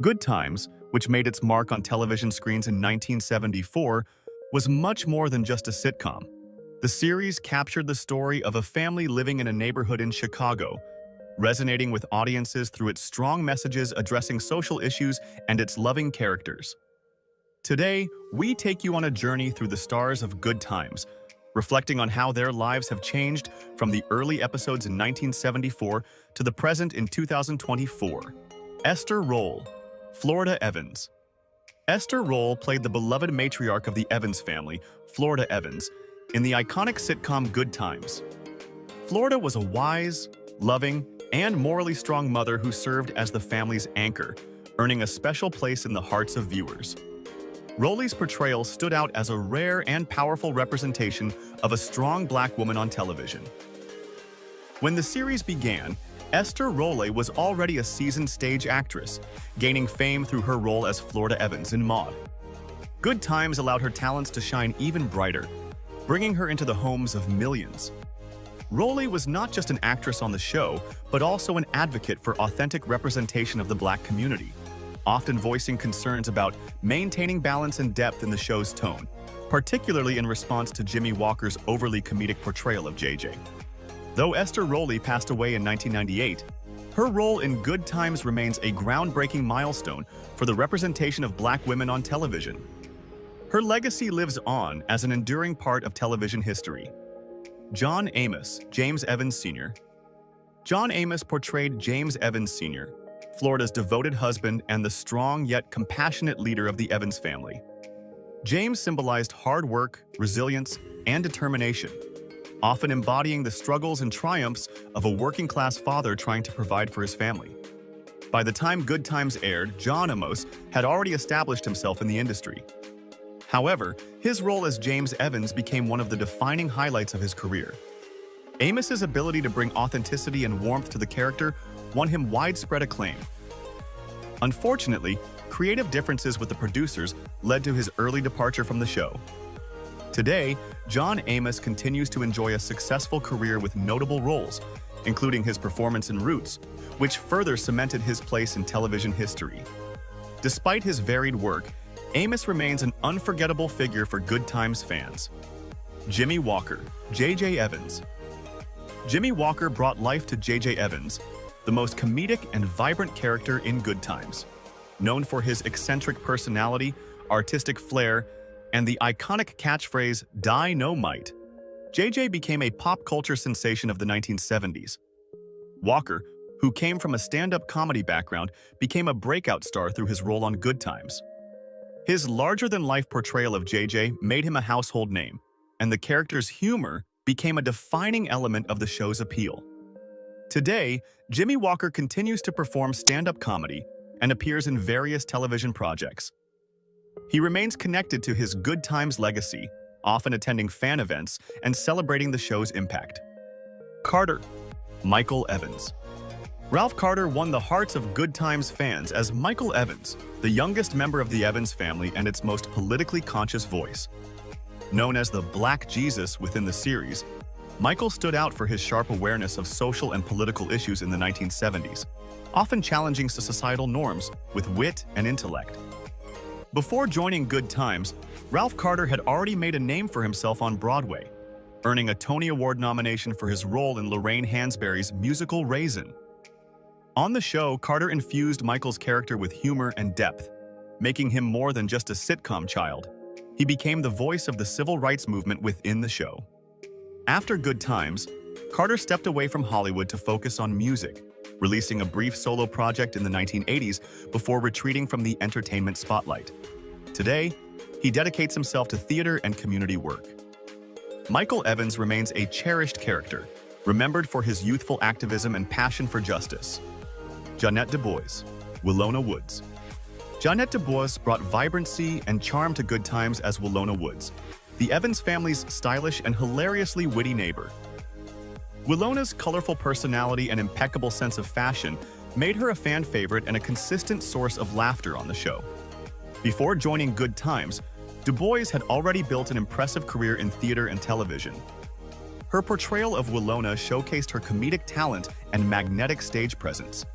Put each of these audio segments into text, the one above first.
Good Times, which made its mark on television screens in 1974, was much more than just a sitcom. The series captured the story of a family living in a neighborhood in Chicago, resonating with audiences through its strong messages addressing social issues and its loving characters. Today, we take you on a journey through the stars of Good Times, reflecting on how their lives have changed from the early episodes in 1974 to the present in 2024. Esther Ro, Florida Evans. Esther Ro played the beloved matriarch of the Evans family, Florida Evans, in the iconic sitcom Good Times. Florida was a wise, loving, and morally strong mother who served as the family's anchor, earning a special place in the hearts of viewers. Rollie's portrayal stood out as a rare and powerful representation of a strong black woman on television. When the series began, Esther Ro was already a seasoned stage actress, gaining fame through her role as Florida Evans in Maude. Good Times allowed her talents to shine even brighter, bringing her into the homes of millions. Ro was not just an actress on the show, but also an advocate for authentic representation of the black community, often voicing concerns about maintaining balance and depth in the show's tone, particularly in response to Jimmy Walker's overly comedic portrayal of JJ. Though Esther Ro passed away in 1998, her role in Good Times remains a groundbreaking milestone for the representation of black women on television. Her legacy lives on as an enduring part of television history. John Amos, James Evans Sr. John Amos portrayed James Evans Sr., Florida's devoted husband and the strong yet compassionate leader of the Evans family. James symbolized hard work, resilience, and determination, often embodying the struggles and triumphs of a working-class father trying to provide for his family. By the time Good Times aired, John Amos had already established himself in the industry. However, his role as James Evans became one of the defining highlights of his career. Amos's ability to bring authenticity and warmth to the character won him widespread acclaim. Unfortunately, creative differences with the producers led to his early departure from the show. Today, John Amos continues to enjoy a successful career with notable roles, including his performance in Roots, which further cemented his place in television history. Despite his varied work, Amos remains an unforgettable figure for Good Times fans. Jimmy Walker, J.J. Evans. Jimmy Walker brought life to J.J. Evans, the most comedic and vibrant character in Good Times. Known for his eccentric personality, artistic flair, and the iconic catchphrase, "Die No Might," JJ became a pop culture sensation of the 1970s. Walker, who came from a stand-up comedy background, became a breakout star through his role on Good Times. His larger-than-life portrayal of JJ made him a household name, and the character's humor became a defining element of the show's appeal. Today, Jimmy Walker continues to perform stand-up comedy and appears in various television projects. He remains connected to his Good Times legacy, often attending fan events and celebrating the show's impact. Carter, Michael Evans. Ralph Carter won the hearts of Good Times fans as Michael Evans, the youngest member of the Evans family and its most politically conscious voice. Known as the Black Jesus within the series, Michael stood out for his sharp awareness of social and political issues in the 1970s, often challenging societal norms with wit and intellect. Before joining Good Times, Ralph Carter had already made a name for himself on Broadway, earning a Tony Award nomination for his role in Lorraine Hansberry's musical Raisin. On the show, Carter infused Michael's character with humor and depth, making him more than just a sitcom child. He became the voice of the civil rights movement within the show. After Good Times, Carter stepped away from Hollywood to focus on music, releasing a brief solo project in the 1980s before retreating from the entertainment spotlight. Today, he dedicates himself to theater and community work. Michael Evans remains a cherished character, remembered for his youthful activism and passion for justice. Jeanette DuBois, Wona Woods. Jeanette DuBois brought vibrancy and charm to Good Times as Wona Woods, the Evans family's stylish and hilariously witty neighbor. Wona's colorful personality and impeccable sense of fashion made her a fan favorite and a consistent source of laughter on the show. Before joining Good Times, DuBois had already built an impressive career in theater and television. Her portrayal of Wona showcased her comedic talent and magnetic stage presence.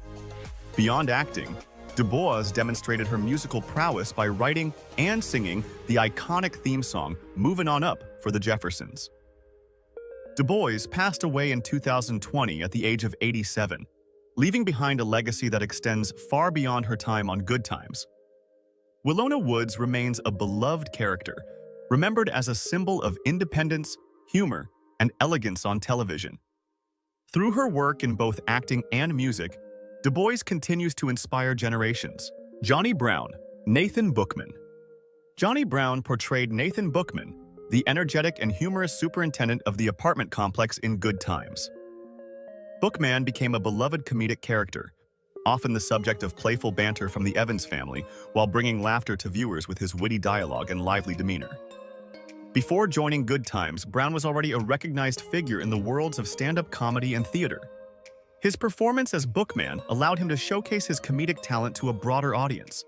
Beyond acting, Du Bois demonstrated her musical prowess by writing and singing the iconic theme song "Movin' On Up" for the Jeffersons. Du Bois passed away in 2020 at the age of 87, leaving behind a legacy that extends far beyond her time on Good Times. Wona Woods remains a beloved character, remembered as a symbol of independence, humor, and elegance on television. Through her work in both acting and music, Du Bois continues to inspire generations. Johnny Brown, Nathan Bookman. Johnny Brown portrayed Nathan Bookman, the energetic and humorous superintendent of the apartment complex in Good Times. Bookman became a beloved comedic character, often the subject of playful banter from the Evans family, while bringing laughter to viewers with his witty dialogue and lively demeanor. Before joining Good Times, Brown was already a recognized figure in the worlds of stand-up comedy and theater. His performance as Bookman allowed him to showcase his comedic talent to a broader audience.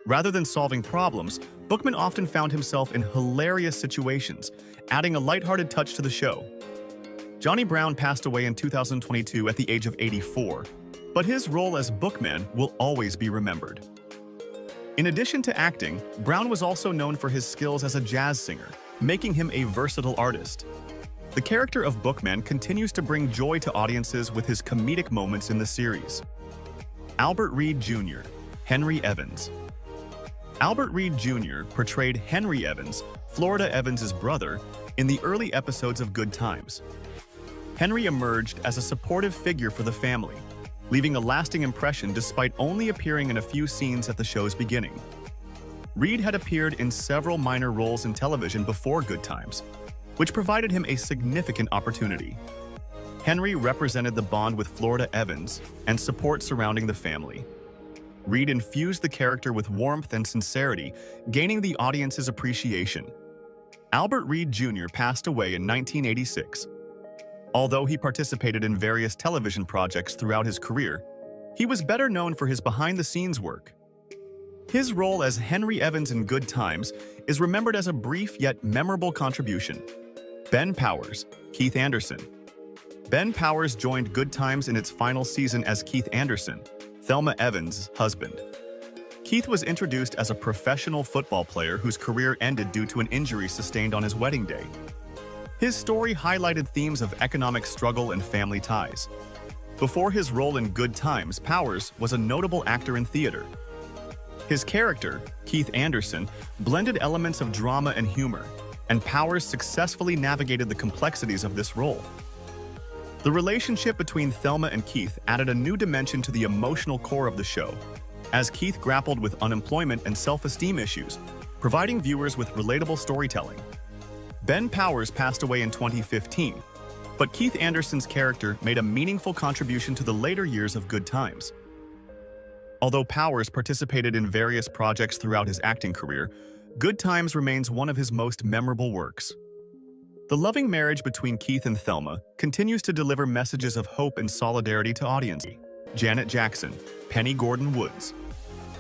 Rather than solving problems, Bookman often found himself in hilarious situations, adding a lighthearted touch to the show. Johnny Brown passed away in 2022 at the age of 84, but his role as Bookman will always be remembered. In addition to acting, Brown was also known for his skills as a jazz singer, making him a versatile artist. The character of Bookman continues to bring joy to audiences with his comedic moments in the series. Albert Reed Jr., Henry Evans. Albert Reed Jr. portrayed Henry Evans, Florida Evans' brother, in the early episodes of Good Times. Henry emerged as a supportive figure for the family, leaving a lasting impression despite only appearing in a few scenes at the show's beginning. Reed had appeared in several minor roles in television before Good Times, which provided him a significant opportunity. Henry represented the bond with Florida Evans and support surrounding the family. Reed infused the character with warmth and sincerity, gaining the audience's appreciation. Albert Reed Jr. passed away in 1986. Although he participated in various television projects throughout his career, he was better known for his behind-the-scenes work. His role as Henry Evans in Good Times is remembered as a brief yet memorable contribution. Ben Powers, Keith Anderson. Ben Powers joined Good Times in its final season as Keith Anderson, Thelma Evans' husband. Keith was introduced as a professional football player whose career ended due to an injury sustained on his wedding day. His story highlighted themes of economic struggle and family ties. Before his role in Good Times, Powers was a notable actor in theater. His character, Keith Anderson, blended elements of drama and humor, and Powers successfully navigated the complexities of this role. The relationship between Thelma and Keith added a new dimension to the emotional core of the show, as Keith grappled with unemployment and self-esteem issues, providing viewers with relatable storytelling. Ben Powers passed away in 2015, but Keith Anderson's character made a meaningful contribution to the later years of Good Times. Although Powers participated in various projects throughout his acting career, Good Times remains one of his most memorable works. The loving marriage between Keith and Thelma continues to deliver messages of hope and solidarity to audiences. Janet Jackson, Penny Gordon Woods.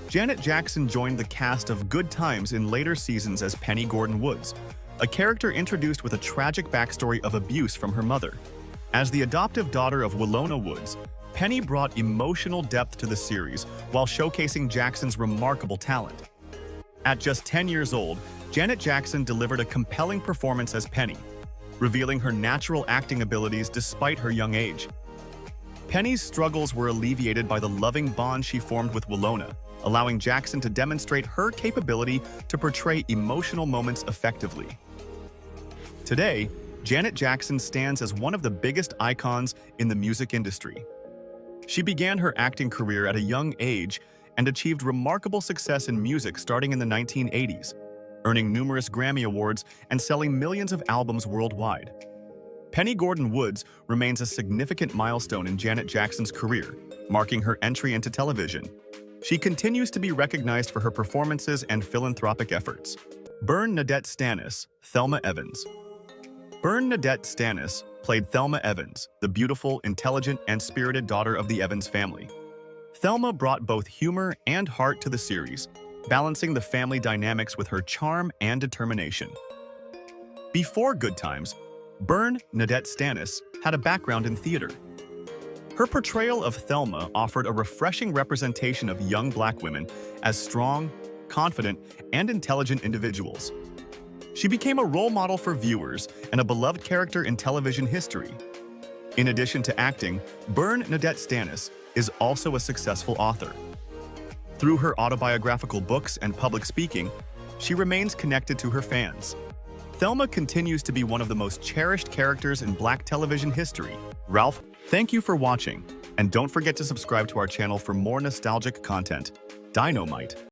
Janet Jackson joined the cast of Good Times in later seasons as Penny Gordon Woods, a character introduced with a tragic backstory of abuse from her mother. As the adoptive daughter of Wona Woods, Penny brought emotional depth to the series while showcasing Jackson's remarkable talent. At just 10 years old, Janet Jackson delivered a compelling performance as Penny, revealing her natural acting abilities despite her young age. Penny's struggles were alleviated by the loving bond she formed with Wona, allowing Jackson to demonstrate her capability to portray emotional moments effectively. Today, Janet Jackson stands as one of the biggest icons in the music industry. She began her acting career at a young age and achieved remarkable success in music starting in the 1980s, earning numerous Grammy Awards and selling millions of albums worldwide. Penny Gordon Woods remains a significant milestone in Janet Jackson's career, marking her entry into television. She continues to be recognized for her performances and philanthropic efforts. Bernadette Stanis, Thelma Evans. Bernadette Stanis played Thelma Evans, the beautiful, intelligent, and spirited daughter of the Evans family. Thelma brought both humor and heart to the series, balancing the family dynamics with her charm and determination. Before Good Times, Bernadette Stanis had a background in theater. Her portrayal of Thelma offered a refreshing representation of young Black women as strong, confident, and intelligent individuals. She became a role model for viewers and a beloved character in television history. In addition to acting, Bernadette Stanis is also a successful author. Through her autobiographical books and public speaking, she remains connected to her fans. Thelma continues to be one of the most cherished characters in Black television history. Ralph, thank you for watching, and don't forget to subscribe to our channel for more nostalgic content. Dynamite.